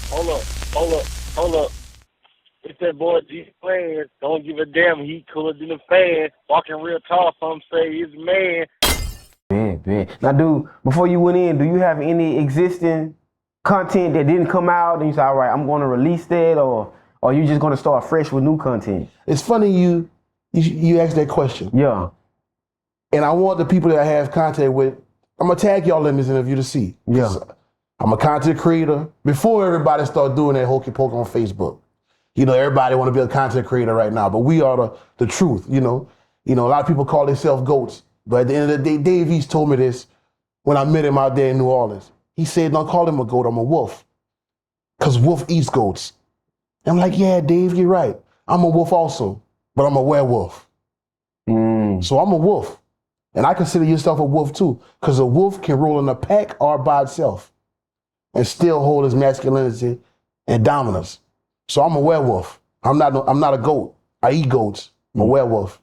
Hold up, hold up, hold up. It's that boy Changeofplanz. Don't give a damn. He cooler than a fan. Walking real tall. Some say he's a man. Man. Now, dude, before you went in, do you have any existing content that didn't come out and you say, all right, I'm going to release that, or you just going to start fresh with new content? It's funny you asked that question. Yeah. And I want the people that I have contact with, I'm going to tag y'all in this interview to see. Yeah. I'm a content creator. Before everybody start doing that hokey poke on Facebook, everybody want to be a content creator right now, but we are the truth, a lot of people call themselves goats, but at the end of the day, Dave East told me this when I met him out there in New Orleans. He said, don't call him a goat, I'm a wolf, because wolf eats goats. And I'm like, yeah, Dave, you're right. I'm a wolf also, but I'm a werewolf. So I'm a wolf. And I consider yourself a wolf too, because a wolf can roll in a pack or by itself and still hold his masculinity and dominance. So I'm a werewolf. I'm not a goat. I eat goats. I'm a werewolf.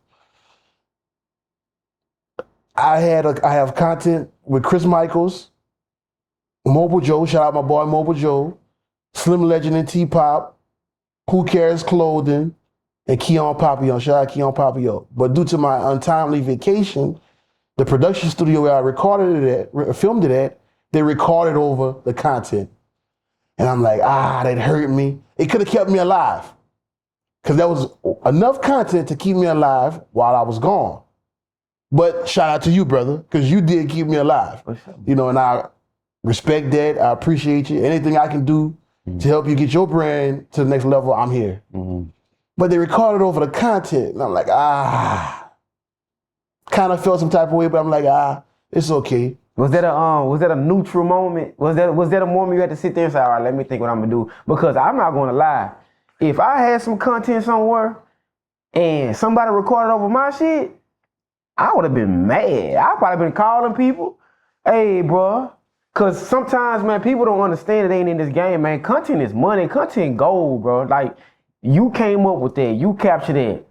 I have content with Chris Michaels, Mobile Joe, shout out my boy Mobile Joe, Slim Legend and T-Pop, Who Cares Clothing, and Keon Papillon. Shout out Keon Papillon. But due to my untimely vacation, the production studio where I recorded it at, filmed it at, they recorded over the content. And I'm like, that hurt me. It could have kept me alive. Because there was enough content to keep me alive while I was gone. But shout out to you, brother, because you did keep me alive. And I respect that. I appreciate you. Anything I can do to help you get your brand to the next level, I'm here. But they recorded over the content. And I'm like, kind of felt some type of way, but I'm like, it's okay. Was that a neutral moment? Was that a moment you had to sit there and say, all right, let me think what I'm gonna do? Because I'm not gonna lie. If I had some content somewhere and somebody recorded over my shit, I would have been mad. I probably been calling people, hey, bro. Cause sometimes, man, people don't understand it ain't in this game, man. Content is money. Content gold, bro. Like, you came up with that. You captured it.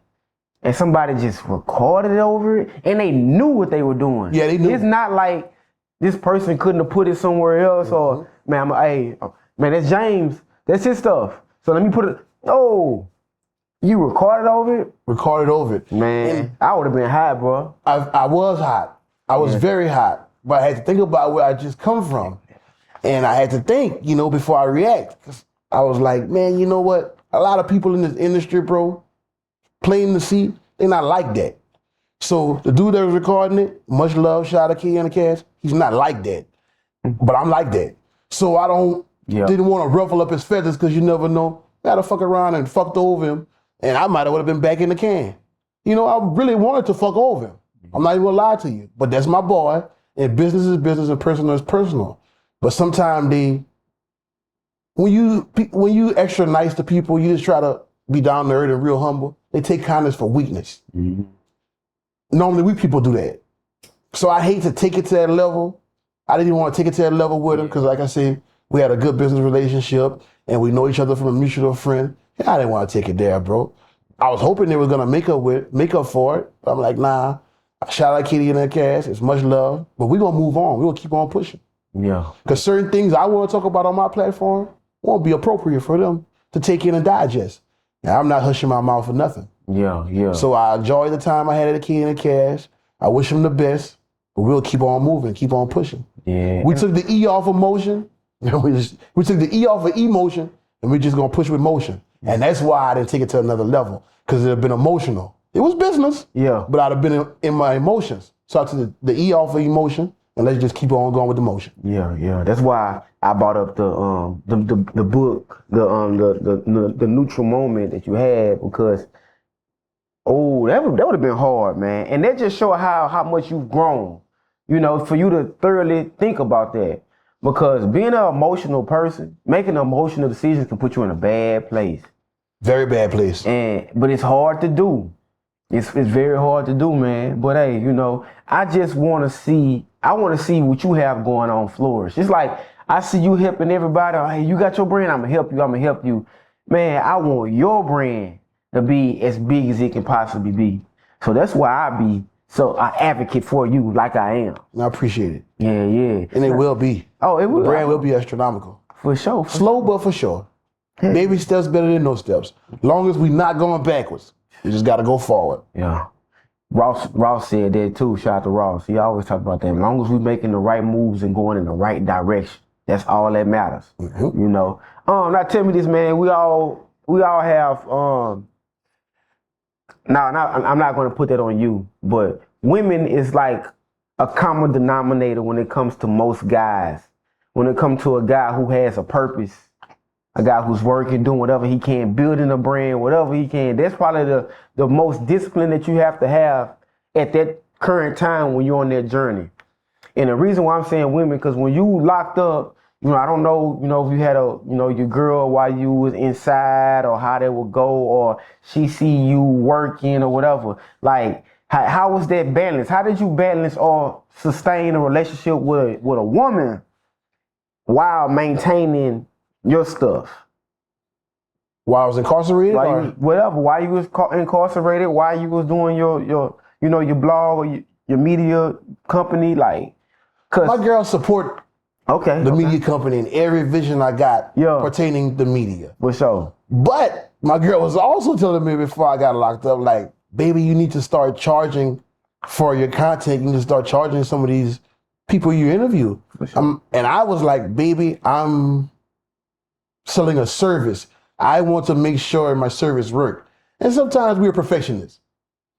And somebody just recorded it over it. And they knew what they were doing. Yeah, they knew. It's not like this person couldn't have put it somewhere else or, man, that's James. That's his stuff. So let me put it. Oh, you recorded over it? Recorded over it. Man, And I would have been hot, bro. I was hot. I was very hot. But I had to think about where I just come from. And I had to think, before I react. 'Cause I was like, man, you know what? A lot of people in this industry, bro, playing the seat, they're not like that. So the dude that was recording it, much love, shout out to Key and the Cast, he's not like that. But I'm like that. So I didn't want to ruffle up his feathers because you never know. I had to fuck around and fucked over him. And I might have been back in the can. I really wanted to fuck over him. I'm not even gonna lie to you. But that's my boy. And business is business and personal is personal. But sometimes when you extra nice to people, you just try to be down to earth and real humble, they take kindness for weakness. Normally weak people do that. So I hate to take it to that level. I didn't even want to take it to that level with him because, like I said, we had a good business relationship and we know each other from a mutual friend. And I didn't want to take it there, bro. I was hoping they were gonna make up for it. But I'm like, nah. Shout out Kitty and her cast. It's much love, but we're gonna move on. We're gonna keep on pushing. Yeah. Because certain things I want to talk about on my platform won't be appropriate for them to take in and digest. Now, I'm not hushing my mouth for nothing. Yeah. So I enjoy the time I had at the Kitty and the cast. I wish them the best, but we'll keep on moving, keep on pushing. Yeah. We took the E off of motion. We took the E off of emotion, and we're just gonna push with motion. And that's why I didn't take it to another level, because it had been emotional. It was business, but I'd have been in my emotions. So I took the E off of emotion, and let's just keep on going with the motion. Yeah. That's why I brought up the book, the neutral moment that you had, because that would have been hard, man. And that just showed how much you've grown. For you to thoroughly think about that, because being an emotional person, making emotional decisions can put you in a bad place. Very bad place. But it's hard to do. It's very hard to do, man. But hey, I just want to see what you have going on flourish. It's like, I see you helping everybody. Hey, you got your brand, I'm gonna help you. Man, I want your brand to be as big as it can possibly be. So that's why I advocate for you like I am. I appreciate it. Yeah. And it will be. Oh, it will. The brand will be astronomical. For sure. Slow, but for sure. Baby steps better than no steps. Long as we not going backwards, we just got to go forward. Yeah. Ross said that too. Shout out to Ross. He always talk about that. As long as we making the right moves and going in the right direction, that's all that matters. Mm-hmm. You know. Now tell me this, man. We all have. I'm not going to put that on you, but women is like a common denominator when it comes to most guys. When it comes to a guy who has a purpose, a guy who's working, doing whatever he can, building a brand, whatever he can. That's probably the most discipline that you have to have at that current time when you're on that journey. And the reason why I'm saying women, because when you locked up, I don't know, if you had your girl while you was inside or how that would go, or she see you working or whatever. Like, how was that balance? How did you balance or sustain a relationship with a woman while maintaining your stuff? While I was incarcerated? While you was incarcerated, while you was doing your blog or your media company, like, cause my girl support the media company and every vision I got pertaining to media. For sure. But my girl was also telling me before I got locked up, like, baby, you need to start charging for your content. You need to start charging some of these people you interview. Sure. And I was like, baby, I'm selling a service. I want to make sure my service works. And sometimes we're perfectionists.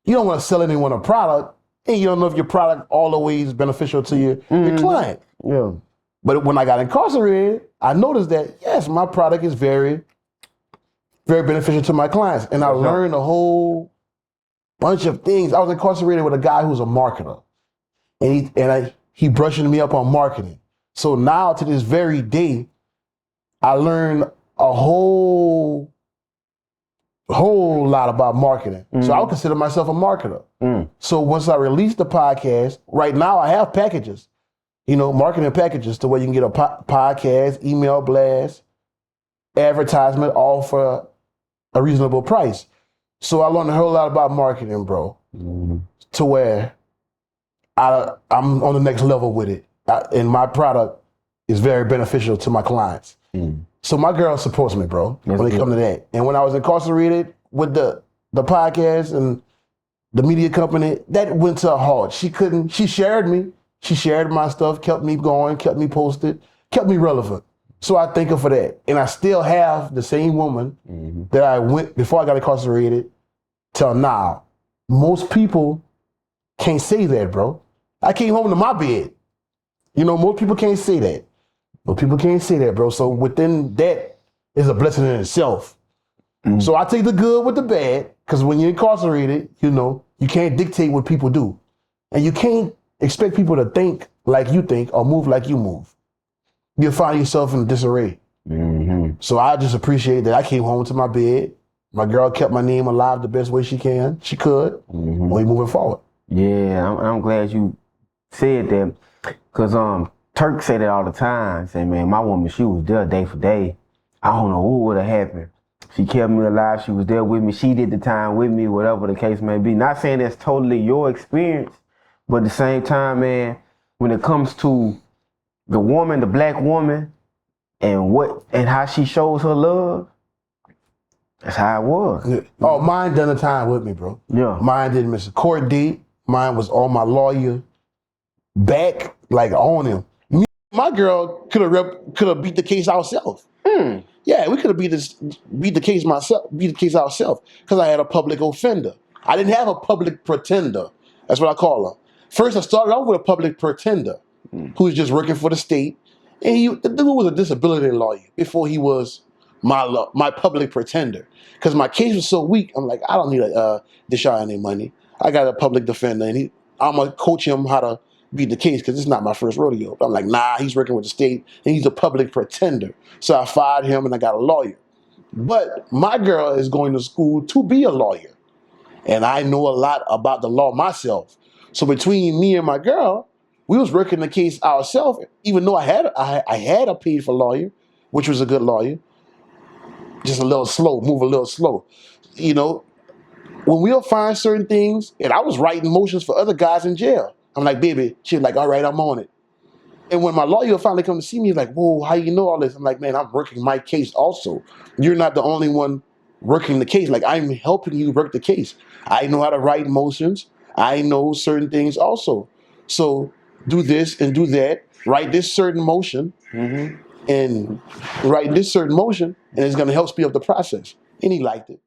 You don't want to sell anyone a product, and you don't know if your product always beneficial to your client. Yeah. But when I got incarcerated, I noticed that, yes, my product is very, very beneficial to my clients. And I learned a whole bunch of things. I was incarcerated with a guy who's a marketer. And he brushing me up on marketing. So now to this very day, I learned a whole lot about marketing. So I would consider myself a marketer. So once I released the podcast, right now I have packages, marketing packages to where you can get a podcast, email blast, advertisement, all for a reasonable price. So I learned a whole lot about marketing, bro, to where I'm on the next level with it. And my product is very beneficial to my clients. So my girl supports me, bro, when it comes to that. And when I was incarcerated with the podcast and the media company, that went to a halt. She shared me. She shared my stuff, kept me going, kept me posted, kept me relevant. So I thank her for that. And I still have the same woman that I went before I got incarcerated till now. Most people can't say that, bro. I came home to my bed. Most people can't say that. But people can't say that, bro. So within that is a blessing in itself. So I take the good with the bad, because when you're incarcerated, you can't dictate what people do. And you can't expect people to think like you think or move like you move. You'll find yourself in disarray. So I just appreciate that I came home to my bed. My girl kept my name alive the best way she could. When we moving forward. Yeah, I'm glad you said that, because Turk said it all the time. Say, man, my woman, she was there day for day. I don't know what would have happened. She kept me alive. She was there with me. She did the time with me, whatever the case may be. Not saying that's totally your experience, but at the same time, man, when it comes to the woman, the black woman, and how she shows her love, that's how it was. Oh, mine done the time with me, bro. Yeah. Mine didn't miss a court date. Mine was on my lawyer back, like on him. My girl could have beat the case ourselves. Yeah, we could have beat the case ourselves, because I had a public offender. I didn't have a public pretender. That's what I call her. First, I started off with a public pretender who was just working for the state, and the dude was a disability lawyer before he was my public pretender. Because my case was so weak, I'm like, I don't need to dish out any money. I got a public defender, and I'm gonna coach him how to beat the case, because it's not my first rodeo. But I'm like, nah, he's working with the state, and he's a public pretender. So I fired him, and I got a lawyer. But my girl is going to school to be a lawyer, and I know a lot about the law myself. So between me and my girl, we was working the case ourselves, even though I had a paid for lawyer, which was a good lawyer. Just a little slow, move a little slow. When we'll find certain things, and I was writing motions for other guys in jail. I'm like, baby, she was like, all right, I'm on it. And when my lawyer finally come to see me, he's like, whoa, how you know all this? I'm like, man, I'm working my case also. You're not the only one working the case. Like, I'm helping you work the case. I know how to write motions. I know certain things also. So do this and do that. Write this certain motion and write this certain motion, and it's going to help speed up the process. And he liked it.